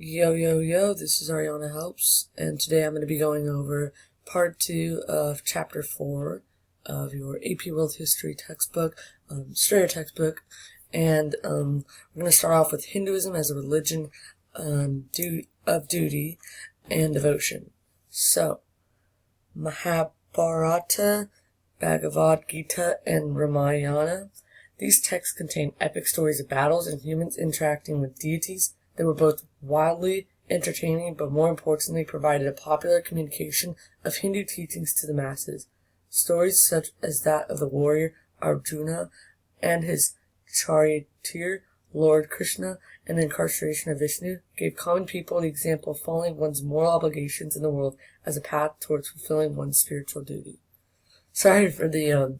Yo, yo, yo, this is arianahelps, and today I'm going to be going over part 2 of chapter 4 of your AP World History textbook, Strayer textbook, and we're going to start off with Hinduism as a religion of duty and devotion. So, Mahabharata, Bhagavad Gita, and Ramayana. These texts contain epic stories of battles and humans interacting with deities. They were both wildly entertaining, but more importantly provided a popular communication of Hindu teachings to the masses. Stories such as that of the warrior Arjuna and his charioteer Lord Krishna and the incarceration of Vishnu gave common people the example of following one's moral obligations in the world as a path towards fulfilling one's spiritual duty. Sorry for the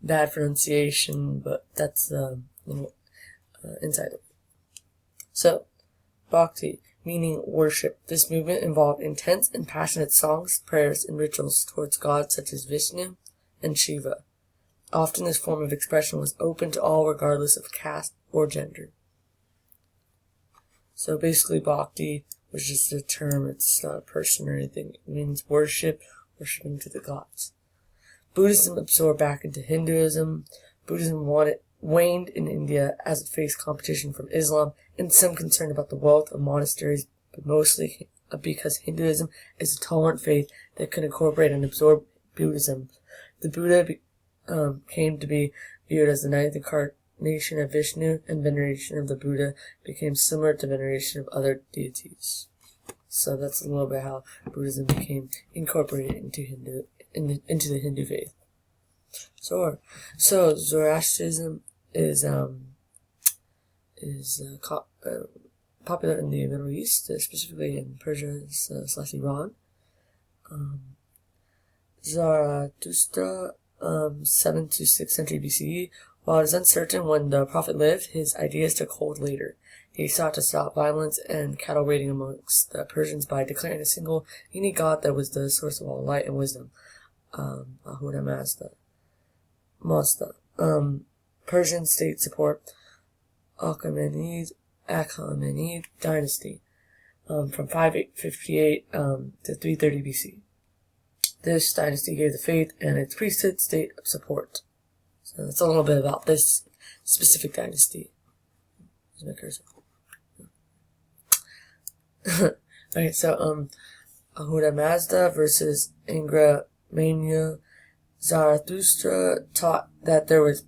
bad pronunciation, but that's inside of it. So, Bhakti, meaning worship. This movement involved intense and passionate songs, prayers, and rituals towards gods such as Vishnu and Shiva. Often this form of expression was open to all regardless of caste or gender. So basically Bhakti was just a term, it's not a person or anything. It means worshiping to the gods. Buddhism absorbed back into Hinduism. Buddhism waned in India as it faced competition from Islam and some concern about the wealth of monasteries, but mostly because Hinduism is a tolerant faith that could incorporate and absorb Buddhism. The Buddha came to be viewed as the ninth incarnation of Vishnu, and veneration of the Buddha became similar to veneration of other deities. So that's a little bit how Buddhism became incorporated into the Hindu faith. So Zoroastrianism is popular in the Middle East, specifically in Persia / Iran. Zarathustra, 7th to 6th century BCE. While it is uncertain when the prophet lived, his ideas took hold later. He sought to stop violence and cattle raiding amongst the Persians by declaring a single, unique God that was the source of all light and wisdom. Ahura Mazda. Persian state support. Achaemenid dynasty, from 558 to 330 BC. This dynasty gave the faith and its priesthood state of support. So that's a little bit about this specific dynasty. Here's my cursor. Okay, so Ahura Mazda versus Ingra Mania. Zarathustra taught that there was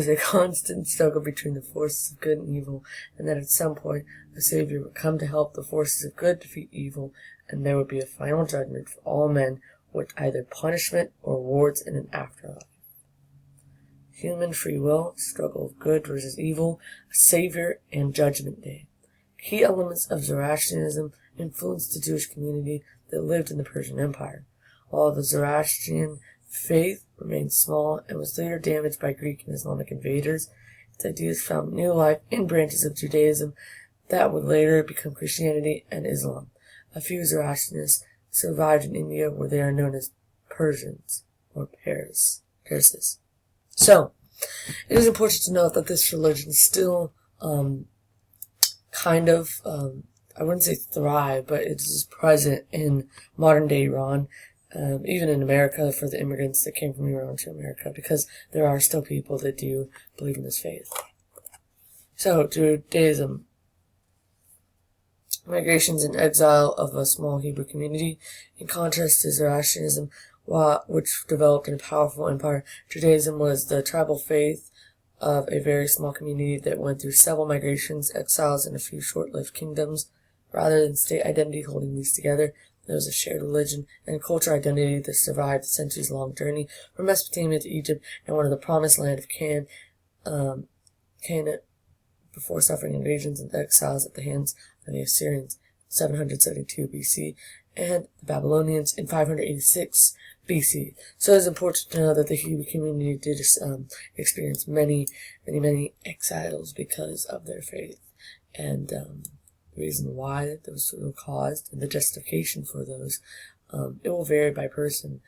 a constant struggle between the forces of good and evil, and that at some point a savior would come to help the forces of good defeat evil, and there would be a final judgment for all men with either punishment or rewards in an afterlife. Human free will, struggle of good versus evil, a savior, and judgment day. Key elements of Zoroastrianism influenced the Jewish community that lived in the Persian Empire. While the Zoroastrian faith remained small and was later damaged by Greek and Islamic invaders, its ideas found new life in branches of Judaism that would later become Christianity and Islam. A few Zoroastrianists survived in India, where they are known as Persians or Parsis. So, it is important to note that this religion still I wouldn't say thrive, but it is present in modern day Iran. Even in America, for the immigrants that came from Iran to America, because there are still people that do believe in this faith. So, Judaism. Migrations and exile of a small Hebrew community. In contrast to Zoroastrianism, which developed in a powerful empire, Judaism was the tribal faith of a very small community that went through several migrations, exiles, and a few short-lived kingdoms. Rather than state identity holding these together, there was a shared religion and cultural identity that survived the centuries-long journey from Mesopotamia to Egypt and one of the promised land of Canaan before suffering invasions and exiles at the hands of the Assyrians in 772 BC and the Babylonians in 586 BC. So it's important to know that the Hebrew community did experience many exiles because of their faith. And the reason why those were caused and the justification for those, it will vary by person.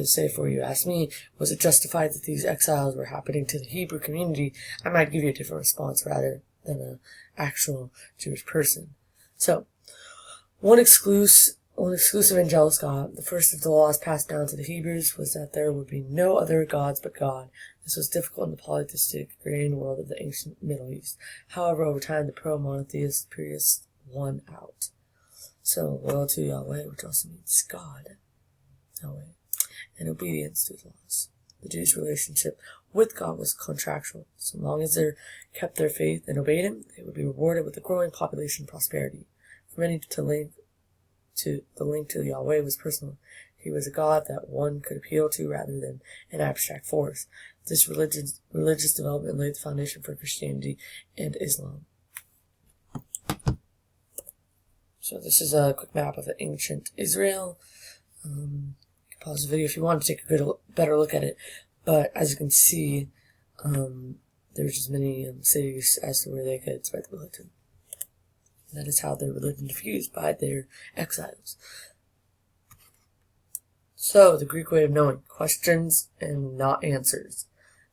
Say, for you ask me, was it justified that these exiles were happening to the Hebrew community? I might give you a different response rather than an actual Jewish person. So, one exclusive and jealous God. The first of the laws passed down to the Hebrews was that there would be no other gods but God. This was difficult in the polytheistic agrarian world of the ancient Middle East. However, over time, the pro-monotheist periods won out. So, loyalty to Yahweh, which also means God, Yahweh, and obedience to his laws. The Jews' relationship with God was contractual. So long as they kept their faith and obeyed him, they would be rewarded with a growing population and prosperity. For many, the link to Yahweh was personal. He was a God that one could appeal to rather than an abstract force. This religious development laid the foundation for Christianity and Islam. So this is a quick map of ancient Israel. You can pause the video if you want to take a better look at it. But as you can see, there's just many cities as to where they could spread the religion. That is how their religion diffused by their exiles. So, the Greek way of knowing. Questions and not answers.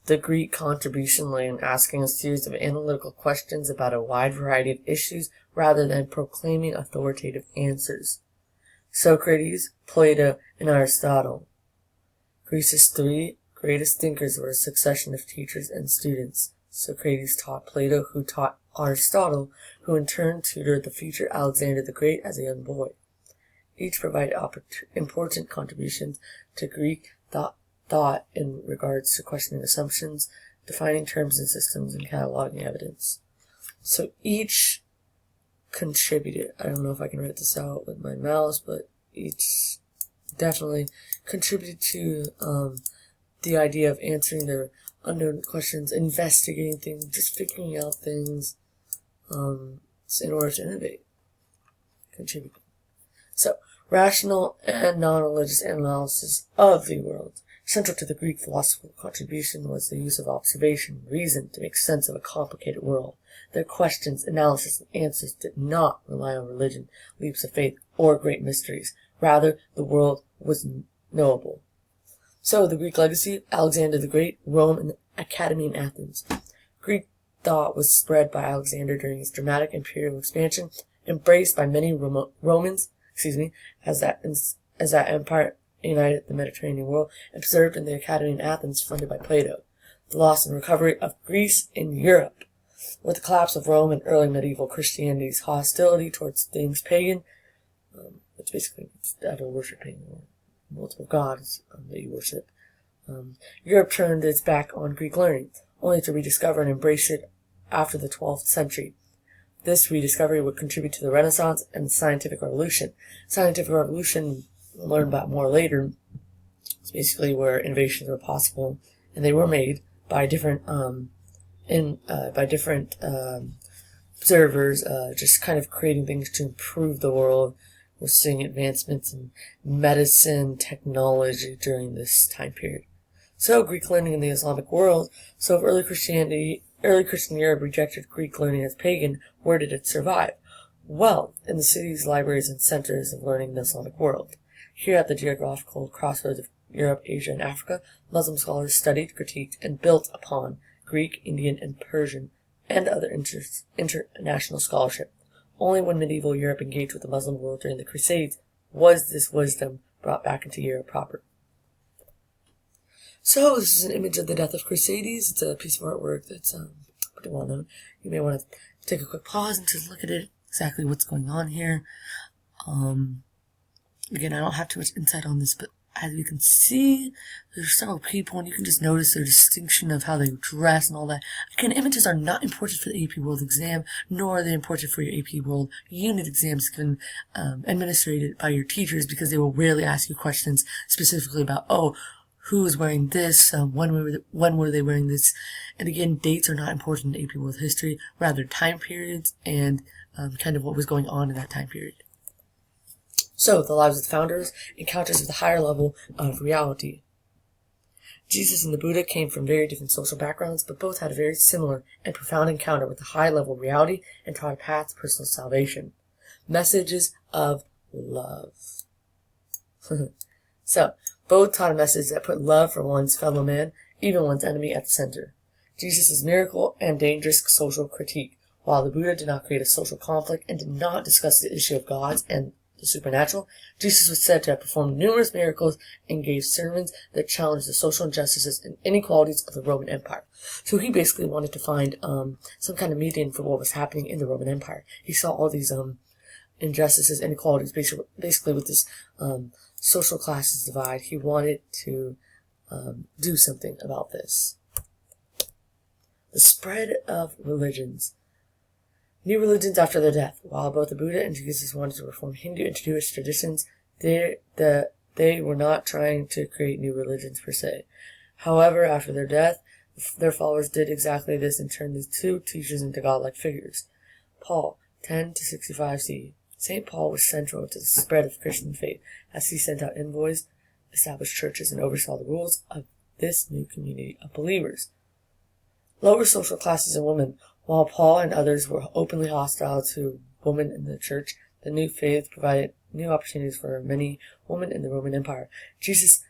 The Greek contribution lay in asking a series of analytical questions about a wide variety of issues rather than proclaiming authoritative answers. Socrates, Plato, and Aristotle. Greece's three greatest thinkers were a succession of teachers and students. Socrates taught Plato, who taught Aristotle, who in turn tutored the future Alexander the Great as a young boy. Each provided important contributions to Greek thought in regards to questioning assumptions, defining terms and systems, and cataloging evidence. So each contributed. I don't know if I can write this out with my mouse, but each definitely contributed to the idea of answering their unknown questions, investigating things, just figuring out things in order to innovate, contribute. So, rational and non-religious analysis of the world. Central to the Greek philosophical contribution was the use of observation, reason, to make sense of a complicated world. Their questions, analysis, and answers did not rely on religion, leaps of faith, or great mysteries. Rather, the world was knowable. So, the Greek legacy, Alexander the Great, Rome, and the Academy in Athens. Greek thought was spread by Alexander during his dramatic imperial expansion, embraced by many Romans, as that empire united the Mediterranean world, and preserved in the Academy in Athens, funded by Plato. The loss and recovery of Greece in Europe. With the collapse of Rome and early medieval Christianity's hostility towards things pagan, which basically means idol worshipping or multiple gods that you worship, Europe turned its back on Greek learning, only to rediscover and embrace it after the 12th century. This rediscovery would contribute to the Renaissance and the Scientific Revolution. Scientific Revolution, we'll learn about more later, is basically where innovations were possible, and they were made by different observers, just kind of creating things to improve the world. We're seeing advancements in medicine, technology during this time period. So, Greek learning in the Islamic world. So, if early Christian Europe rejected Greek learning as pagan, where did it survive? Well, in the cities, libraries, and centers of learning in the Islamic world. Here at the geographical crossroads of Europe, Asia, and Africa, Muslim scholars studied, critiqued, and built upon Greek, Indian, and Persian, and other international scholarship. Only when medieval Europe engaged with the Muslim world during the Crusades was this wisdom brought back into Europe proper. So, this is an image of the death of Crusaders. It's a piece of artwork that's pretty well known. You may want to take a quick pause and just look at it, exactly what's going on here. Again, I don't have too much insight on this, but as you can see, there's several people, and you can just notice their distinction of how they dress and all that. Again, images are not important for the AP World exam, nor are they important for your AP World unit exams given administrated by your teachers, because they will rarely ask you questions specifically about, who is wearing this, when were they wearing this. And again, dates are not important in AP World History, rather time periods and kind of what was going on in that time period. So, the lives of the founders, encounters with a higher level of reality. Jesus and the Buddha came from very different social backgrounds, but both had a very similar and profound encounter with a high level of reality and taught a path to personal salvation. Messages of love. So, both taught a message that put love for one's fellow man, even one's enemy, at the center. Jesus' miracle and dangerous social critique. While the Buddha did not create a social conflict and did not discuss the issue of gods and the supernatural, Jesus was said to have performed numerous miracles and gave sermons that challenged the social injustices and inequalities of the Roman Empire. So he basically wanted to find some kind of median for what was happening in the Roman Empire. He saw all these injustices, inequalities, basically with this social classes divide. He wanted to do something about this. The spread of religions. New religions after their death. While both the Buddha and Jesus wanted to reform Hindu and Jewish traditions, they were not trying to create new religions per se. However, after their death, their followers did exactly this and turned these two teachers into godlike figures. Paul, 10 to 65 CE. St. Paul was central to the spread of Christian faith as he sent out envoys, established churches, and oversaw the rules of this new community of believers. Lower social classes and women. While Paul and others were openly hostile to women in the church, the new faith provided new opportunities for many women in the Roman Empire. Jesus'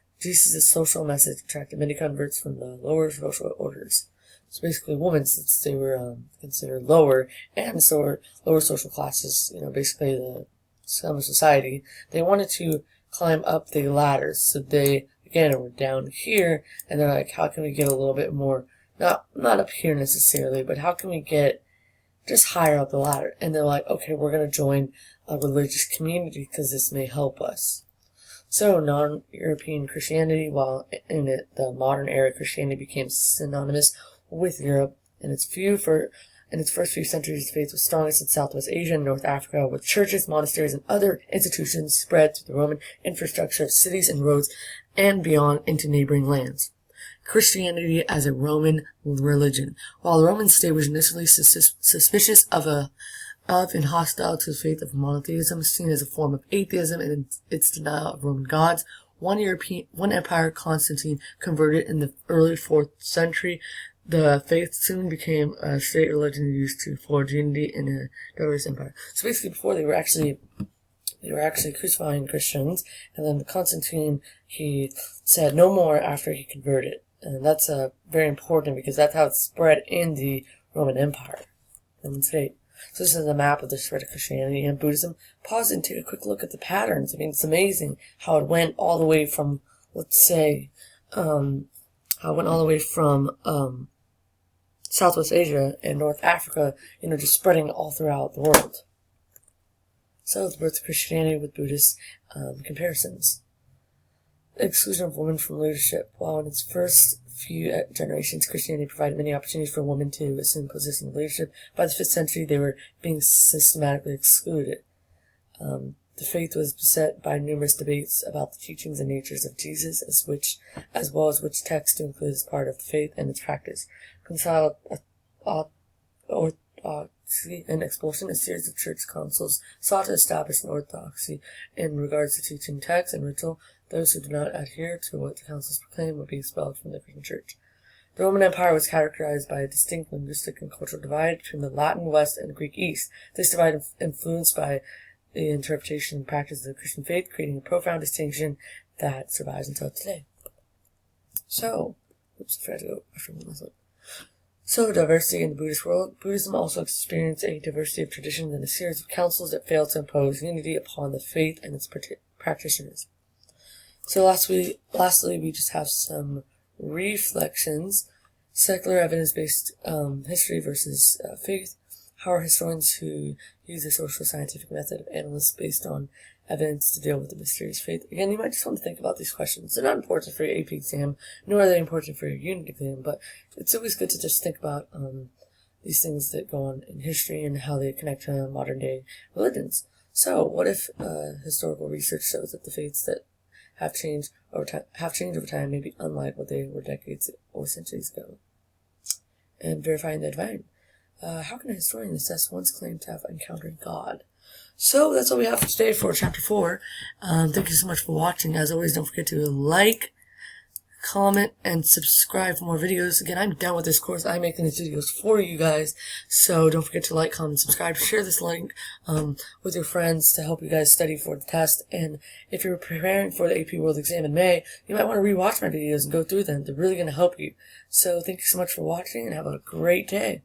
social message attracted many converts from the lower social orders. So basically women, since they were considered lower, and so lower social classes, basically the scum of society, they wanted to climb up the ladders. So they, again, were down here, and they're like, how can we get a little bit more, not up here necessarily, but how can we get just higher up the ladder? And they're like, okay, we're going to join a religious community because this may help us. So non-European Christianity, while in the modern era Christianity became synonymous with Europe, in its first few centuries, faith was strongest in Southwest Asia and North Africa, with churches, monasteries, and other institutions spread through the Roman infrastructure of cities and roads and beyond into neighboring lands. Christianity as a Roman religion. While the Roman state was initially suspicious of and hostile to the faith of monotheism, seen as a form of atheism and its denial of Roman gods, one empire, Constantine, converted in the early 4th century. The faith soon became a state religion used to forge unity in a diverse empire. So basically, before they were actually crucifying Christians, and then Constantine, he said no more after he converted. And that's very important because that's how it spread in the Roman Empire, Roman state. So this is a map of the spread of Christianity and Buddhism. Pause and take a quick look at the patterns. I mean, it's amazing how it went all the way from, Southwest Asia and North Africa, just spreading all throughout the world. So the birth of Christianity with Buddhist comparisons. Exclusion of women from leadership. While in its first few generations, Christianity provided many opportunities for women to assume positions of leadership, by the 5th century they were being systematically excluded. The faith was beset by numerous debates about the teachings and natures of Jesus, as well as which text to include as part of the faith and its practice. Conciled orthodoxy and expulsion, a series of church councils sought to establish an orthodoxy in regards to teaching text and ritual. Those who did not adhere to what the councils proclaimed would be expelled from the Christian church. The Roman Empire was characterized by a distinct linguistic and cultural divide between the Latin West and the Greek East. This divide influenced by the interpretation and practice of the Christian faith, creating a profound distinction that survives until today. So, diversity in the Buddhist world. Buddhism also experienced a diversity of traditions and a series of councils that failed to impose unity upon the faith and its practitioners. So lastly, we just have some reflections. Secular evidence-based history versus faith. How are historians who use the social scientific method of analysis based on evidence to deal with the mysterious faith? Again, you might just want to think about these questions. They're not important for your AP exam, nor are they important for your unit exam, but it's always good to just think about these things that go on in history and how they connect to modern day religions. So, what if historical research shows that the faiths that have changed over time may be unlike what they were decades or centuries ago? And verifying the divine. How can a historian assess one's claim to have encountered God? So that's all we have for today for chapter 4. Thank you so much for watching. As always, don't forget to like, comment, and subscribe for more videos. Again, I'm done with this course. I'm making these videos for you guys. So don't forget to like, comment, subscribe. Share this link with your friends to help you guys study for the test. And if you're preparing for the AP World exam in May, you might want to rewatch my videos and go through them. They're really going to help you. So thank you so much for watching and have a great day.